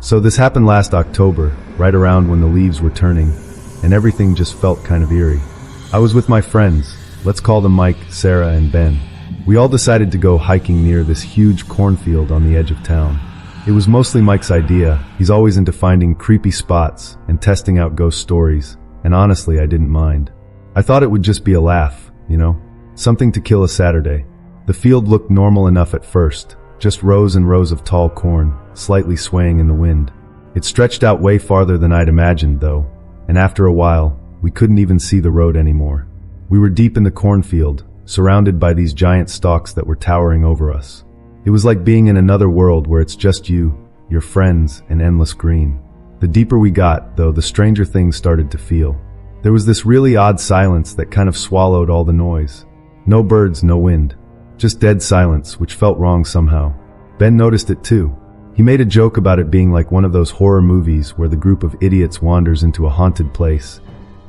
So this happened last October, right around when the leaves were turning, and everything just felt kind of eerie. I was with my friends, let's call them Mike, Sarah, and Ben. We all decided to go hiking near this huge cornfield on the edge of town. It was mostly Mike's idea. He's always into finding creepy spots and testing out ghost stories, and honestly, I didn't mind. I thought it would just be a laugh, something to kill a Saturday. The field looked normal enough at first, just rows and rows of tall corn, slightly swaying in the wind. It stretched out way farther than I'd imagined, though, and after a while, we couldn't even see the road anymore. We were deep in the cornfield, surrounded by these giant stalks that were towering over us. It was like being in another world where it's just you, your friends, and endless green. The deeper we got, though, the stranger things started to feel. There was this really odd silence that kind of swallowed all the noise. No birds, no wind. Just dead silence, which felt wrong somehow. Ben noticed it too. He made a joke about it being like one of those horror movies where the group of idiots wanders into a haunted place.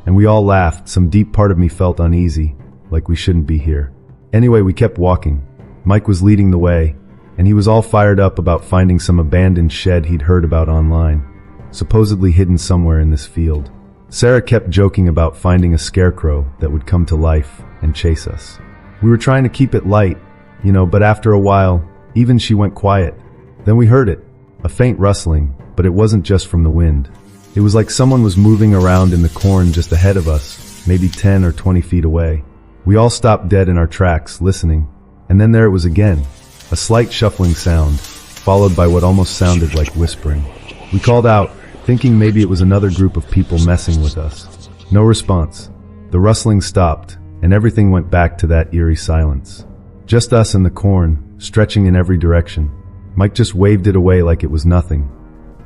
And we all laughed. Some deep part of me felt uneasy, like we shouldn't be here. Anyway, we kept walking. Mike was leading the way, and he was all fired up about finding some abandoned shed he'd heard about online, supposedly hidden somewhere in this field. Sarah kept joking about finding a scarecrow that would come to life and chase us. We were trying to keep it light, but after a while, even she went quiet. Then we heard it, a faint rustling, but it wasn't just from the wind. It was like someone was moving around in the corn just ahead of us, maybe 10 or 20 feet away. We all stopped dead in our tracks, listening, and then there it was again, a slight shuffling sound, followed by what almost sounded like whispering. We called out, thinking maybe it was another group of people messing with us. No response. The rustling stopped, and everything went back to that eerie silence. Just us and the corn, stretching in every direction. Mike just waved it away like it was nothing.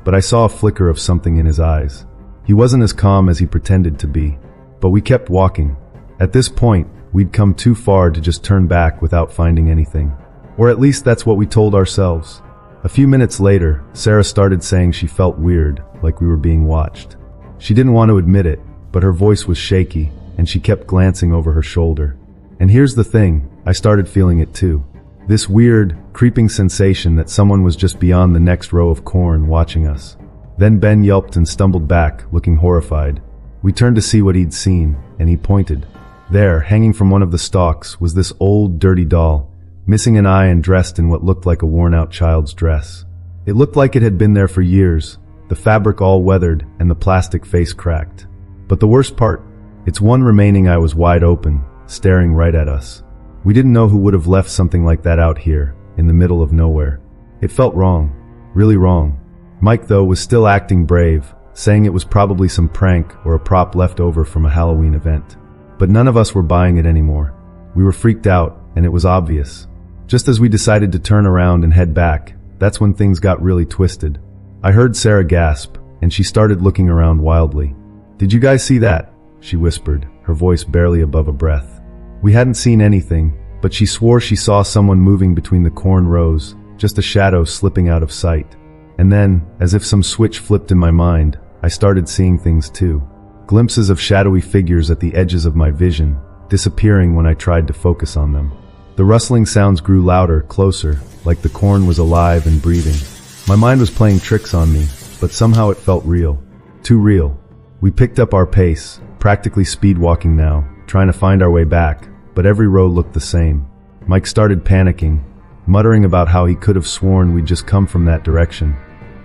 But I saw a flicker of something in his eyes. He wasn't as calm as he pretended to be. But we kept walking. At this point, we'd come too far to just turn back without finding anything. Or at least that's what we told ourselves. A few minutes later, Sarah started saying she felt weird, like we were being watched. She didn't want to admit it, but her voice was shaky, and she kept glancing over her shoulder. And here's the thing, I started feeling it too. This weird, creeping sensation that someone was just beyond the next row of corn watching us. Then Ben yelped and stumbled back, looking horrified. We turned to see what he'd seen, and he pointed. There, hanging from one of the stalks, was this old, dirty doll, missing an eye and dressed in what looked like a worn-out child's dress. It looked like it had been there for years, the fabric all weathered and the plastic face cracked. But the worst part, its one remaining eye was wide open, staring right at us. We didn't know who would have left something like that out here, in the middle of nowhere. It felt wrong, really wrong. Mike, though, was still acting brave, saying it was probably some prank or a prop left over from a Halloween event. But none of us were buying it anymore. We were freaked out, and it was obvious. Just as we decided to turn around and head back, that's when things got really twisted. I heard Sarah gasp, and she started looking around wildly. "Did you guys see that?" she whispered, her voice barely above a breath. We hadn't seen anything, but she swore she saw someone moving between the corn rows, just a shadow slipping out of sight. And then, as if some switch flipped in my mind, I started seeing things too. Glimpses of shadowy figures at the edges of my vision, disappearing when I tried to focus on them. The rustling sounds grew louder, closer, like the corn was alive and breathing. My mind was playing tricks on me, but somehow it felt real. Too real. We picked up our pace, practically speed walking now, trying to find our way back, but every row looked the same. Mike started panicking, muttering about how he could have sworn we'd just come from that direction.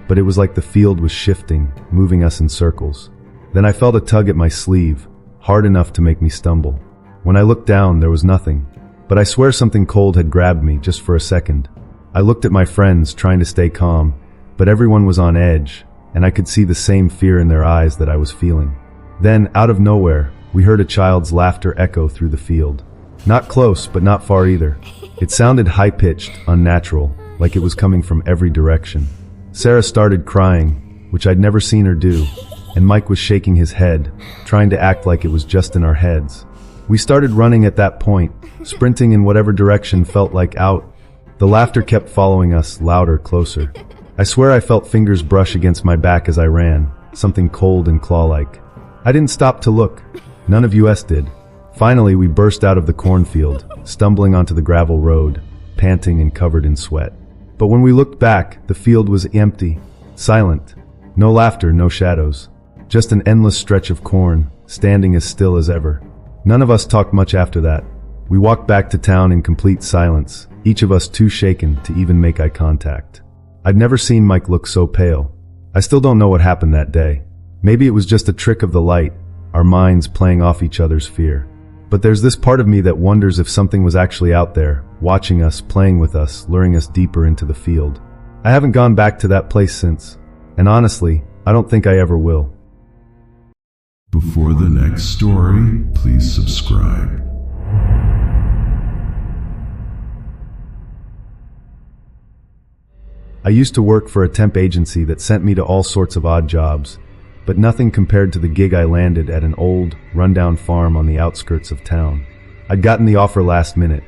But it was like the field was shifting, moving us in circles. Then I felt a tug at my sleeve, hard enough to make me stumble. When I looked down, there was nothing. But I swear something cold had grabbed me just for a second. I looked at my friends, trying to stay calm, but everyone was on edge, and I could see the same fear in their eyes that I was feeling. Then, out of nowhere, we heard a child's laughter echo through the field. Not close, but not far either. It sounded high-pitched, unnatural, like it was coming from every direction. Sarah started crying, which I'd never seen her do, and Mike was shaking his head, trying to act like it was just in our heads. We started running at that point, sprinting in whatever direction felt like out. The laughter kept following us, louder, closer. I swear I felt fingers brush against my back as I ran, something cold and claw-like. I didn't stop to look. None of us did. Finally, we burst out of the cornfield, stumbling onto the gravel road, panting and covered in sweat. But when we looked back, the field was empty. Silent. No laughter, no shadows. Just an endless stretch of corn, standing as still as ever. None of us talked much after that. We walked back to town in complete silence, each of us too shaken to even make eye contact. I'd never seen Mike look so pale. I still don't know what happened that day. Maybe it was just a trick of the light, our minds playing off each other's fear. But there's this part of me that wonders if something was actually out there, watching us, playing with us, luring us deeper into the field. I haven't gone back to that place since, and honestly, I don't think I ever will. Before the next story, please subscribe. I used to work for a temp agency that sent me to all sorts of odd jobs, but nothing compared to the gig I landed at an old, rundown farm on the outskirts of town. I'd gotten the offer last minute,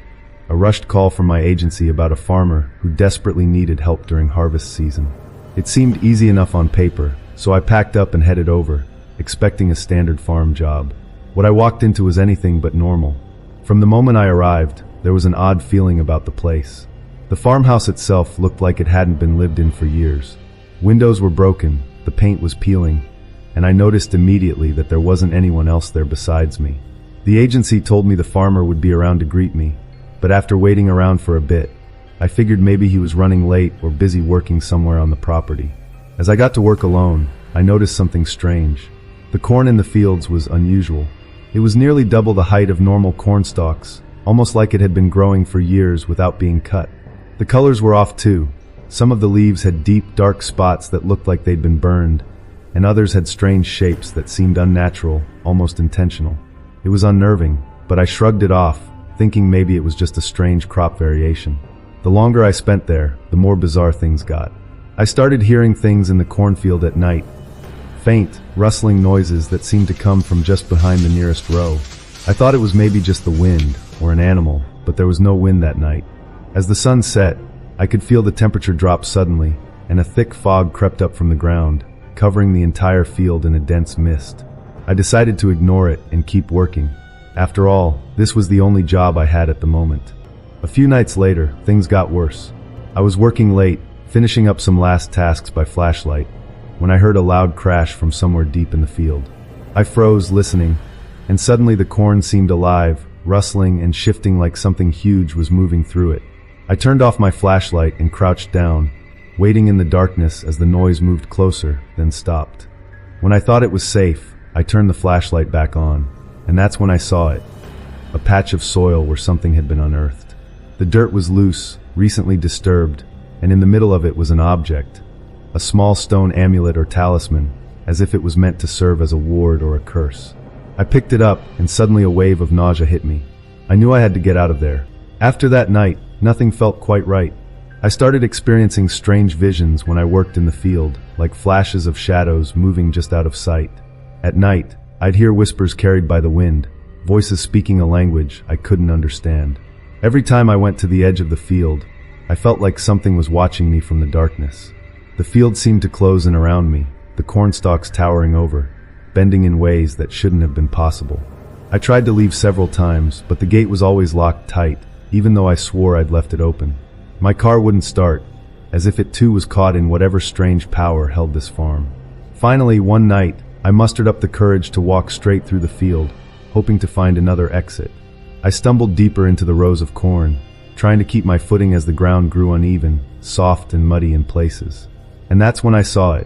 a rushed call from my agency about a farmer who desperately needed help during harvest season. It seemed easy enough on paper, so I packed up and headed over, expecting a standard farm job. What I walked into was anything but normal. From the moment I arrived, there was an odd feeling about the place. The farmhouse itself looked like it hadn't been lived in for years. Windows were broken, the paint was peeling, and I noticed immediately that there wasn't anyone else there besides me. The agency told me the farmer would be around to greet me, but after waiting around for a bit, I figured maybe he was running late or busy working somewhere on the property. As I got to work alone, I noticed something strange. The corn in the fields was unusual. It was nearly double the height of normal corn stalks, almost like it had been growing for years without being cut. The colors were off too. Some of the leaves had deep, dark spots that looked like they'd been burned, and others had strange shapes that seemed unnatural, almost intentional. It was unnerving, but I shrugged it off, thinking maybe it was just a strange crop variation. The longer I spent there, the more bizarre things got. I started hearing things in the cornfield at night, faint, rustling noises that seemed to come from just behind the nearest row. I thought it was maybe just the wind, or an animal, but there was no wind that night. As the sun set, I could feel the temperature drop suddenly, and a thick fog crept up from the ground, covering the entire field in a dense mist. I decided to ignore it and keep working. After all, this was the only job I had at the moment. A few nights later, things got worse. I was working late, finishing up some last tasks by flashlight, when I heard a loud crash from somewhere deep in the field. I froze, listening, and suddenly the corn seemed alive, rustling and shifting like something huge was moving through it. I turned off my flashlight and crouched down, waiting in the darkness as the noise moved closer, then stopped. When I thought it was safe, I turned the flashlight back on, and that's when I saw it. A patch of soil where something had been unearthed. The dirt was loose, recently disturbed, and in the middle of it was an object, a small stone amulet or talisman, as if it was meant to serve as a ward or a curse. I picked it up, and suddenly a wave of nausea hit me. I knew I had to get out of there. After that night, nothing felt quite right. I started experiencing strange visions when I worked in the field, like flashes of shadows moving just out of sight. At night, I'd hear whispers carried by the wind, voices speaking a language I couldn't understand. Every time I went to the edge of the field, I felt like something was watching me from the darkness. The field seemed to close in around me, the cornstalks towering over, bending in ways that shouldn't have been possible. I tried to leave several times, but the gate was always locked tight, even though I swore I'd left it open. My car wouldn't start, as if it too was caught in whatever strange power held this farm. Finally, one night, I mustered up the courage to walk straight through the field, hoping to find another exit. I stumbled deeper into the rows of corn, trying to keep my footing as the ground grew uneven, soft and muddy in places. And that's when I saw it.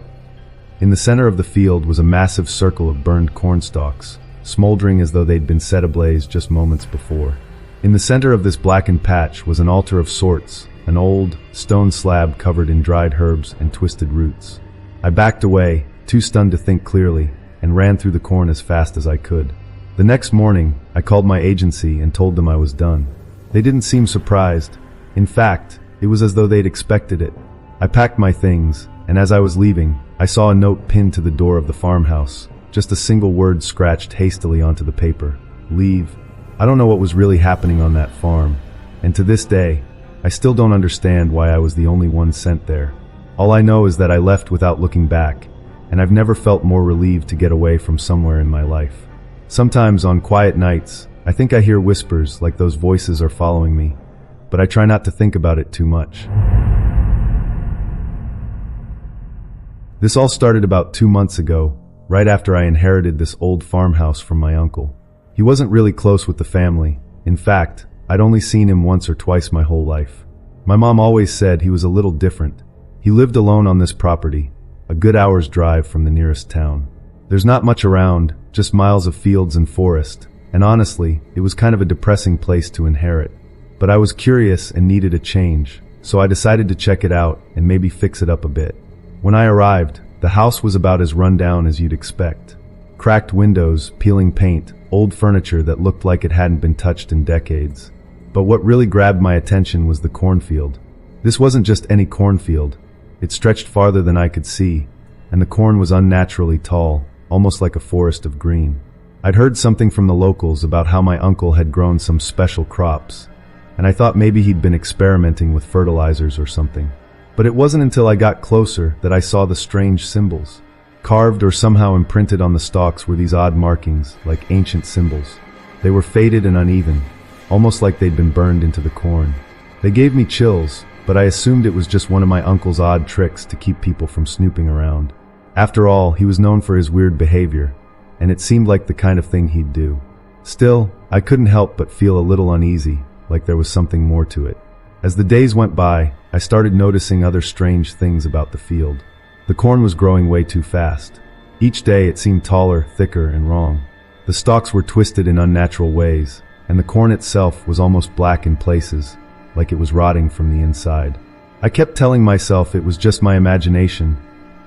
In the center of the field was a massive circle of burned corn stalks, smoldering as though they'd been set ablaze just moments before. In the center of this blackened patch was an altar of sorts, an old, stone slab covered in dried herbs and twisted roots. I backed away, too stunned to think clearly, and ran through the corn as fast as I could. The next morning, I called my agency and told them I was done. They didn't seem surprised. In fact, it was as though they'd expected it. I packed my things, and as I was leaving, I saw a note pinned to the door of the farmhouse, just a single word scratched hastily onto the paper: leave. I don't know what was really happening on that farm, and to this day, I still don't understand why I was the only one sent there. All I know is that I left without looking back, and I've never felt more relieved to get away from somewhere in my life. Sometimes on quiet nights, I think I hear whispers like those voices are following me, but I try not to think about it too much. This all started about 2 months ago, right after I inherited this old farmhouse from my uncle. He wasn't really close with the family. In fact, I'd only seen him once or twice my whole life. My mom always said he was a little different. He lived alone on this property, a good hour's drive from the nearest town. There's not much around, just miles of fields and forest, and honestly, it was kind of a depressing place to inherit. But I was curious and needed a change, so I decided to check it out and maybe fix it up a bit. When I arrived, the house was about as run down as you'd expect. Cracked windows, peeling paint, old furniture that looked like it hadn't been touched in decades. But what really grabbed my attention was the cornfield. This wasn't just any cornfield. It stretched farther than I could see, and the corn was unnaturally tall, almost like a forest of green. I'd heard something from the locals about how my uncle had grown some special crops, and I thought maybe he'd been experimenting with fertilizers or something. But it wasn't until I got closer that I saw the strange symbols. Carved or somehow imprinted on the stalks were these odd markings, like ancient symbols. They were faded and uneven, almost like they'd been burned into the corn. They gave me chills, but I assumed it was just one of my uncle's odd tricks to keep people from snooping around. After all, he was known for his weird behavior, and it seemed like the kind of thing he'd do. Still, I couldn't help but feel a little uneasy, like there was something more to it. As the days went by, I started noticing other strange things about the field. The corn was growing way too fast. Each day it seemed taller, thicker, and wrong. The stalks were twisted in unnatural ways, and the corn itself was almost black in places, like it was rotting from the inside. I kept telling myself it was just my imagination,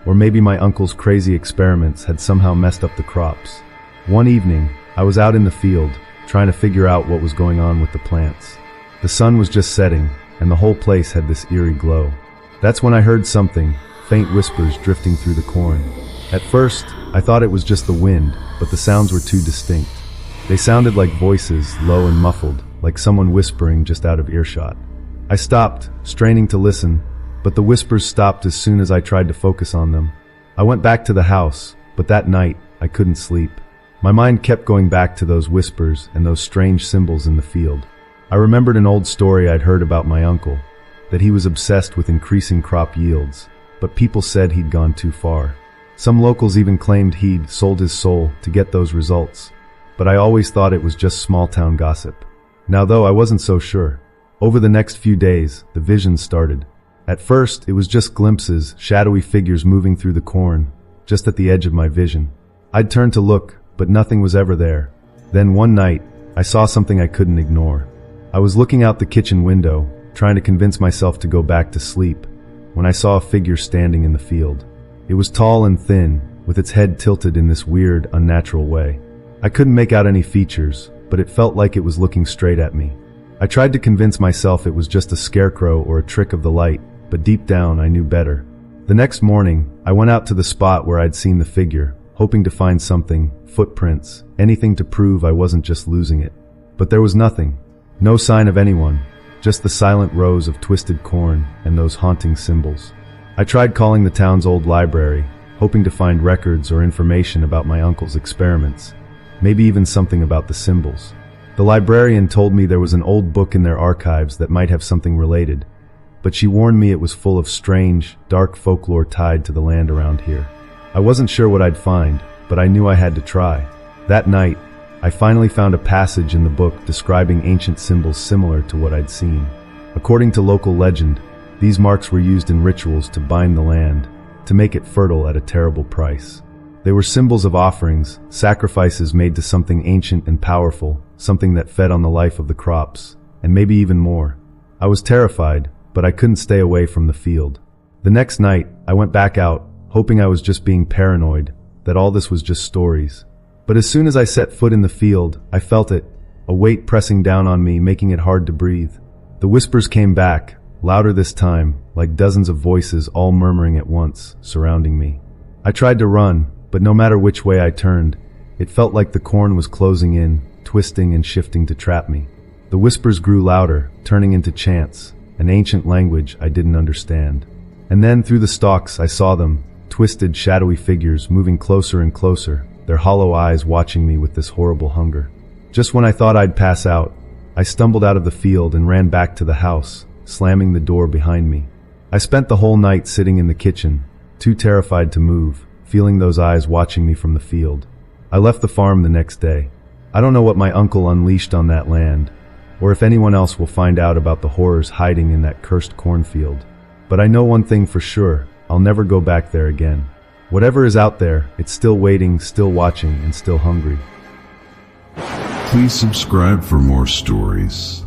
or maybe my uncle's crazy experiments had somehow messed up the crops. One evening, I was out in the field, trying to figure out what was going on with the plants. The sun was just setting, and the whole place had this eerie glow. That's when I heard something, faint whispers drifting through the corn. At first, I thought it was just the wind, but the sounds were too distinct. They sounded like voices, low and muffled, like someone whispering just out of earshot. I stopped, straining to listen, but the whispers stopped as soon as I tried to focus on them. I went back to the house, but that night, I couldn't sleep. My mind kept going back to those whispers and those strange symbols in the field. I remembered an old story I'd heard about my uncle, that he was obsessed with increasing crop yields, but people said he'd gone too far. Some locals even claimed he'd sold his soul to get those results, but I always thought it was just small-town gossip. Now though, I wasn't so sure. Over the next few days, the visions started. At first, it was just glimpses, shadowy figures moving through the corn, just at the edge of my vision. I'd turn to look, but nothing was ever there. Then one night, I saw something I couldn't ignore. I was looking out the kitchen window, trying to convince myself to go back to sleep, when I saw a figure standing in the field. It was tall and thin, with its head tilted in this weird, unnatural way. I couldn't make out any features, but it felt like it was looking straight at me. I tried to convince myself it was just a scarecrow or a trick of the light, but deep down I knew better. The next morning, I went out to the spot where I'd seen the figure, hoping to find something, footprints, anything to prove I wasn't just losing it. But there was nothing. No sign of anyone, just the silent rows of twisted corn and those haunting symbols. I tried calling the town's old library, hoping to find records or information about my uncle's experiments, maybe even something about the symbols. The librarian told me there was an old book in their archives that might have something related, but she warned me it was full of strange, dark folklore tied to the land around here. I wasn't sure what I'd find, but I knew I had to try. That night, I finally found a passage in the book describing ancient symbols similar to what I'd seen. According to local legend, these marks were used in rituals to bind the land, to make it fertile at a terrible price. They were symbols of offerings, sacrifices made to something ancient and powerful, something that fed on the life of the crops, and maybe even more. I was terrified, but I couldn't stay away from the field. The next night, I went back out, hoping I was just being paranoid, that all this was just stories. But as soon as I set foot in the field, I felt it, a weight pressing down on me, making it hard to breathe. The whispers came back, louder this time, like dozens of voices all murmuring at once, surrounding me. I tried to run, but no matter which way I turned, it felt like the corn was closing in, twisting and shifting to trap me. The whispers grew louder, turning into chants, an ancient language I didn't understand. And then through the stalks I saw them, twisted, shadowy figures moving closer and closer, their hollow eyes watching me with this horrible hunger. Just when I thought I'd pass out, I stumbled out of the field and ran back to the house, slamming the door behind me. I spent the whole night sitting in the kitchen, too terrified to move, feeling those eyes watching me from the field. I left the farm the next day. I don't know what my uncle unleashed on that land, or if anyone else will find out about the horrors hiding in that cursed cornfield. But I know one thing for sure, I'll never go back there again. Whatever is out there, it's still waiting, still watching, and still hungry. Please subscribe for more stories.